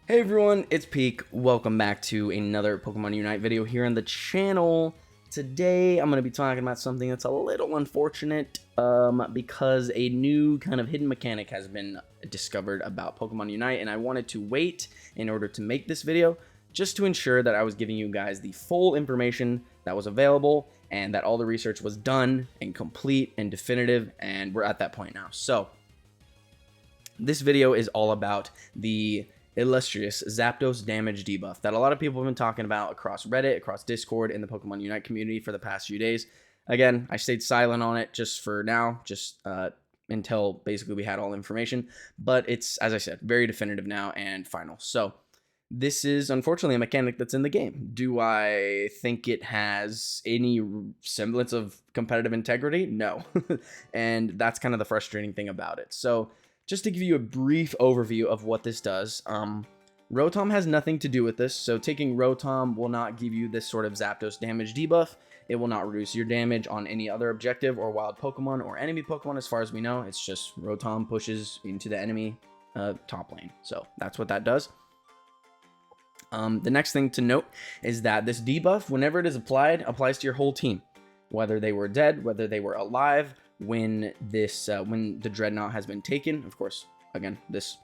Hey everyone, it's Peek. Welcome back to another Pokemon Unite video here on the channel. Today I'm going to be talking about something that's a little unfortunate because a new kind of hidden mechanic has been discovered about Pokemon Unite, and I wanted to wait in order to make this video just to ensure that I was giving you guys the full information that was available and that all the research was done and complete and definitive, and we're at that point now. So this video is all about the illustrious Zapdos damage debuff that a lot of people have been talking about across Reddit, across Discord, in the Pokemon Unite community for the past few days. Again, I stayed silent on it just for now, until basically we had all the information. But it's, as I said, very definitive now and final. So this is unfortunately a mechanic that's in the game. Do I think it has any semblance of competitive integrity? No. And that's kind of the frustrating thing about it. So just to give you a brief overview of what this does, Rotom has nothing to do with this, so taking Rotom will not give you this sort of Zapdos damage debuff. It will not reduce your damage on any other objective or wild Pokemon or enemy Pokemon as far as we know. It's just Rotom pushes into the enemy top lane, so that's what that does. The next thing to note is that this debuff, whenever it is applied, applies to your whole team. Whether they were dead, whether they were alive, when the Dreadnought has been taken. Of course, again, this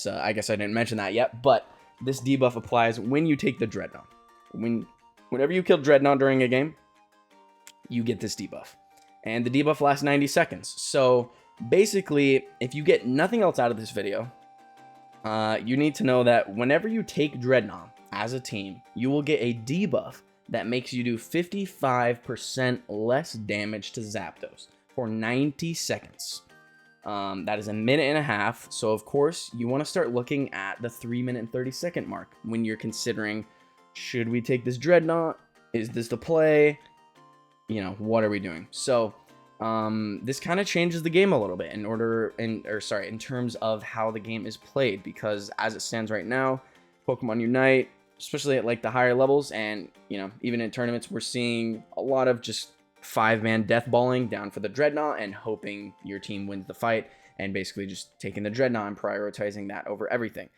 I guess I didn't mention that yet, but this debuff applies when you take the Dreadnought. Whenever you kill Dreadnought during a game, you get this debuff, and the debuff lasts 90 seconds. So basically, if you get nothing else out of this video, you need to know that whenever you take Dreadnought as a team, you will get a debuff that makes you do 55% less damage to Zapdos for 90 seconds. That is a minute and a half. So of course you want to start looking at the 3-minute and 30-second mark when you're considering, should we take this Dreadnought? Is this the play? You know, what are we doing? So this kind of changes the game a little bit in terms of how the game is played, because as it stands right now, Pokemon Unite, especially at like the higher levels and, you know, even in tournaments, we're seeing a lot of just 5-man death balling down for the Dreadnought and hoping your team wins the fight, and basically just taking the Dreadnought and prioritizing that over everything.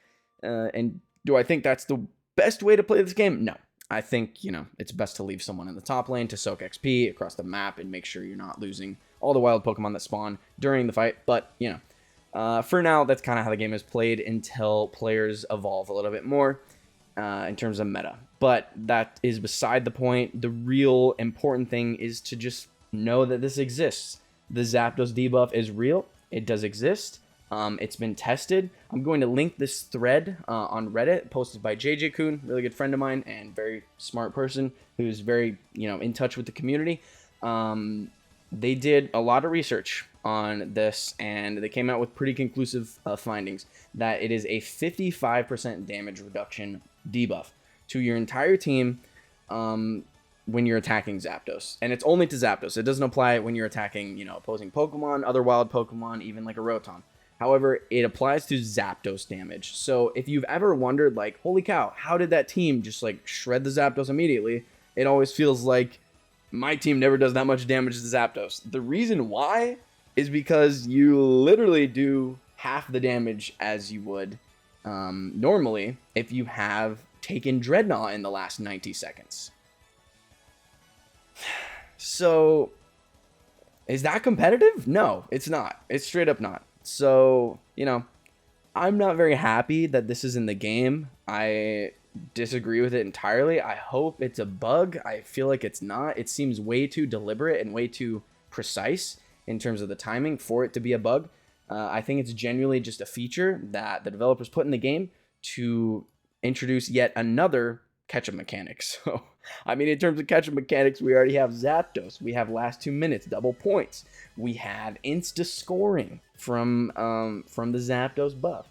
And do I think that's the best way to play this game? No. I think, you know, it's best to leave someone in the top lane to soak XP across the map and make sure you're not losing all the wild Pokemon that spawn during the fight. But, you know, for now, that's kind of how the game is played until players evolve a little bit more in terms of meta. But that is beside the point. The real important thing is to just know that this exists. The Zapdos debuff is real. It does exist. It's been tested. I'm going to link this thread on Reddit posted by JJ Kun, really good friend of mine and very smart person who's very, you know, in touch with the community. They did a lot of research on this, and they came out with pretty conclusive findings that it is a 55% damage reduction debuff to your entire team when you're attacking Zapdos. And it's only to Zapdos. It doesn't apply when you're attacking, you know, opposing Pokemon, other wild Pokemon, even like a Rotom. However, it applies to Zapdos damage. So if you've ever wondered, like, holy cow, how did that team just like shred the Zapdos immediately? It always feels like my team never does that much damage to Zapdos. The reason why is because you literally do half the damage as you would normally if you have taken Dreadnought in the last 90 seconds. So is that competitive? No, it's not. It's straight up not. So, you know, I'm not very happy that this is in the game. I disagree with it entirely. I hope it's a bug. I feel like it's not. It seems way too deliberate and way too precise in terms of the timing for it to be a bug. I think it's genuinely just a feature that the developers put in the game to introduce yet another catch-up mechanic. So, I mean, in terms of catch-up mechanics, we already have Zapdos. We have last 2 minutes, double points. We have insta-scoring from the Zapdos buff.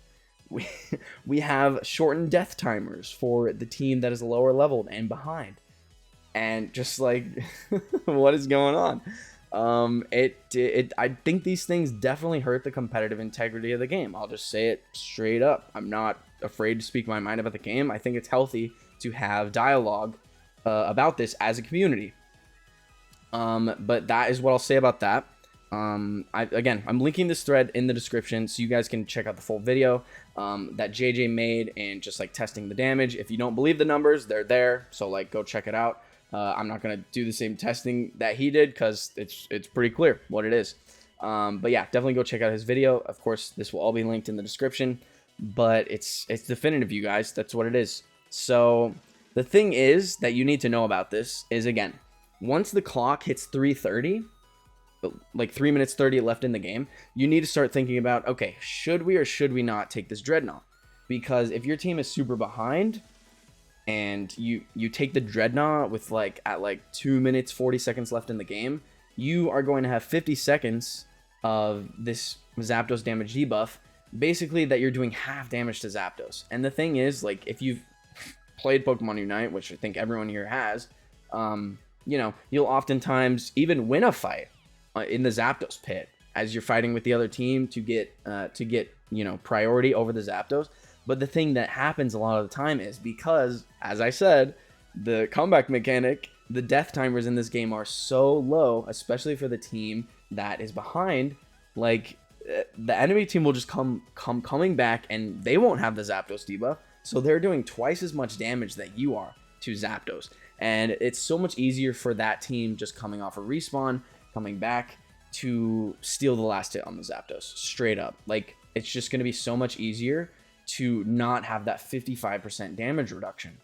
We have shortened death timers for the team that is lower leveled and behind. And just like, what is going on? I think these things definitely hurt the competitive integrity of the game. I'll just say it straight up. I'm not afraid to speak my mind about the game. I think it's healthy to have dialogue about this as a community. But that is what I'll say about that. Again, I'm linking this thread in the description so you guys can check out the full video that JJ made and just like testing the damage. If you don't believe the numbers, they're there, so like go check it out. I'm not gonna do the same testing that he did because it's pretty clear what it is. But yeah, definitely go check out his video. Of course, this will all be linked in the description, but it's definitive, you guys. That's what it is. So the thing is that you need to know about this is, again, once the clock hits 3:30, like 3 minutes 30 left in the game, you need to start thinking about, okay, should we or should we not take this Dreadnought? Because if your team is super behind and you take the Dreadnought with like at like 2 minutes 40 seconds left in the game, you are going to have 50 seconds of this Zapdos damage debuff, basically that you're doing half damage to Zapdos. And the thing is, like, if you've played Pokemon Unite, which I think everyone here has, you know, you'll oftentimes even win a fight in the Zapdos pit as you're fighting with the other team to get you know, priority over the Zapdos. But the thing that happens a lot of the time is, because, as I said, the comeback mechanic, the death timers in this game are so low, especially for the team that is behind. Like, the enemy team will just coming back, and they won't have the Zapdos debuff, so they're doing twice as much damage that you are to Zapdos. And it's so much easier for that team just coming off a respawn, coming back, to steal the last hit on the Zapdos, straight up. Like, it's just going to be so much easier to not have that 55% damage reduction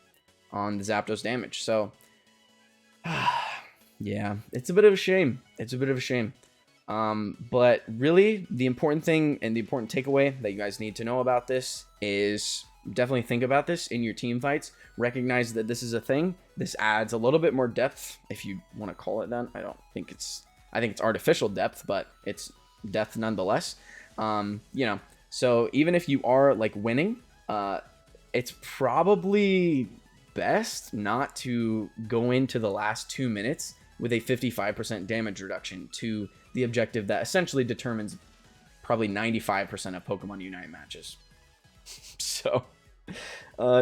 on the Zapdos damage. So, yeah, it's a bit of a shame. It's a bit of a shame. But really, the important thing and the important takeaway that you guys need to know about this is definitely think about this in your team fights. Recognize that this is a thing. This adds a little bit more depth, if you want to call it that. I think it's artificial depth, but it's depth nonetheless. You know, so even if you are like winning, it's probably best not to go into the last 2 minutes with a 55% damage reduction to the objective that essentially determines probably 95% of Pokemon Unite matches. So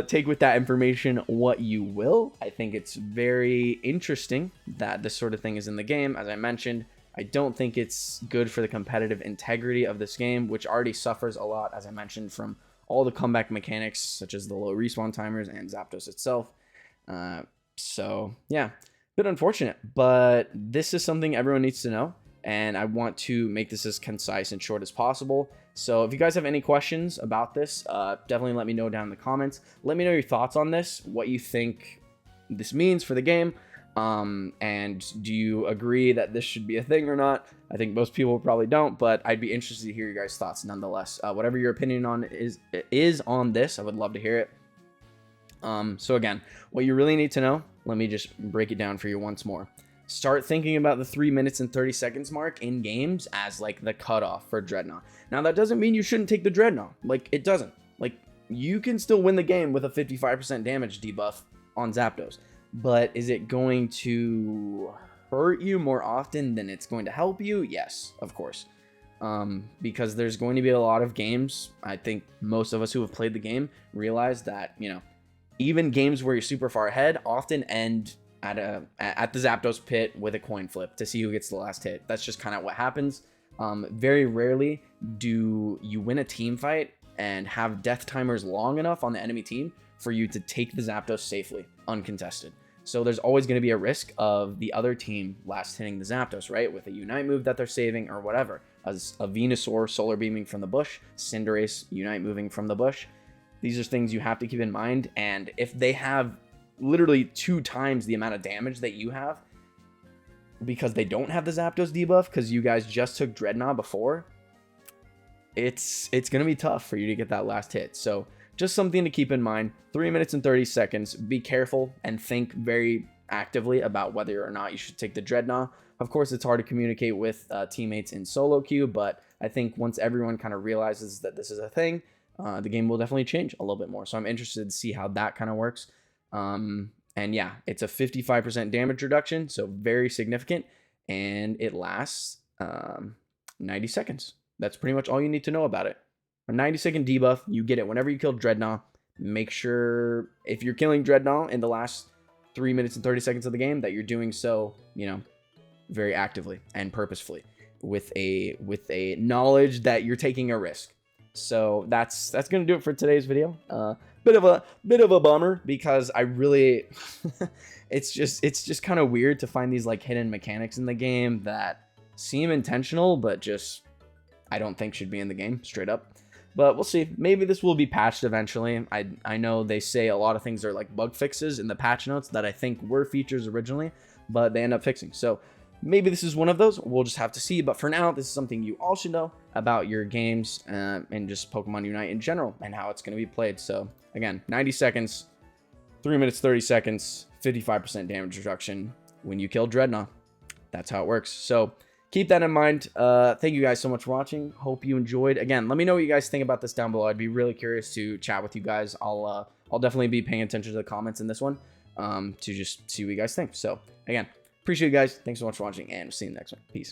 take with that information what you will. I think it's very interesting that this sort of thing is in the game. As I mentioned, I don't think it's good for the competitive integrity of this game, which already suffers a lot, as I mentioned, from all the comeback mechanics, such as the low respawn timers and Zapdos itself. So yeah, bit unfortunate, but this is something everyone needs to know, and I want to make this as concise and short as possible. So if you guys have any questions about this, definitely let me know down in the comments. Let me know your thoughts on this, what you think this means for the game, and do you agree that this should be a thing or not? I think most people probably don't, but I'd be interested to hear your guys' thoughts nonetheless. Whatever your opinion on is on this, I would love to hear it. So again, what you really need to know, let me just break it down for you once more. Start thinking about the 3 minutes and 30 seconds mark in games as like the cutoff for Dreadnought. Now that doesn't mean you shouldn't take the Dreadnought. Like, it doesn't. Like, you can still win the game with a 55% damage debuff on Zapdos. But is it going to hurt you more often than it's going to help you? Yes, of course. Because there's going to be a lot of games, I think most of us who have played the game realize that, you know, even games where you're super far ahead often end at the Zapdos pit with a coin flip to see who gets the last hit. That's just kind of what happens. Very rarely do you win a team fight and have death timers long enough on the enemy team for you to take the Zapdos safely, uncontested. So there's always going to be a risk of the other team last hitting the Zapdos, right? With a Unite move that they're saving or whatever. As a Venusaur solar beaming from the bush, Cinderace Unite moving from the bush. These are things you have to keep in mind. And if they have literally 2 times the amount of damage that you have because they don't have the Zapdos debuff because you guys just took Dreadnought before, it's going to be tough for you to get that last hit. So just something to keep in mind. 3 minutes and 30 seconds. Be careful and think very actively about whether or not you should take the Dreadnought. Of course, it's hard to communicate with teammates in solo queue, but I think once everyone kind of realizes that this is a thing, the game will definitely change a little bit more. So I'm interested to see how that kind of works. And yeah, it's a 55% damage reduction, so very significant, and it lasts 90 seconds. That's pretty much all you need to know about it. A 90-second debuff, you get it whenever you kill Dreadnought. Make sure if you're killing Dreadnought in the last 3 minutes and 30 seconds of the game that you're doing so, you know, very actively and purposefully. with a knowledge that you're taking a risk. So that's gonna do it for today's video. Bit of a bummer, because I really it's just kind of weird to find these like hidden mechanics in the game that seem intentional, but just I don't think should be in the game straight up. But we'll see. Maybe this will be patched eventually. I know they say a lot of things are like bug fixes in the patch notes that I think were features originally, but they end up fixing. So maybe this is one of those. We'll just have to see. But for now, this is something you all should know about your games and just Pokemon Unite in general and how it's going to be played. So again, 90 seconds, 3 minutes, 30 seconds, 55% damage reduction when you kill Dreadnought. That's how it works. So keep that in mind. Thank you guys so much for watching. Hope you enjoyed. Again, let me know what you guys think about this down below. I'd be really curious to chat with you guys. I'll definitely be paying attention to the comments in this one to just see what you guys think. So again, appreciate you guys. Thanks so much for watching, and we'll see you in the next one. Peace.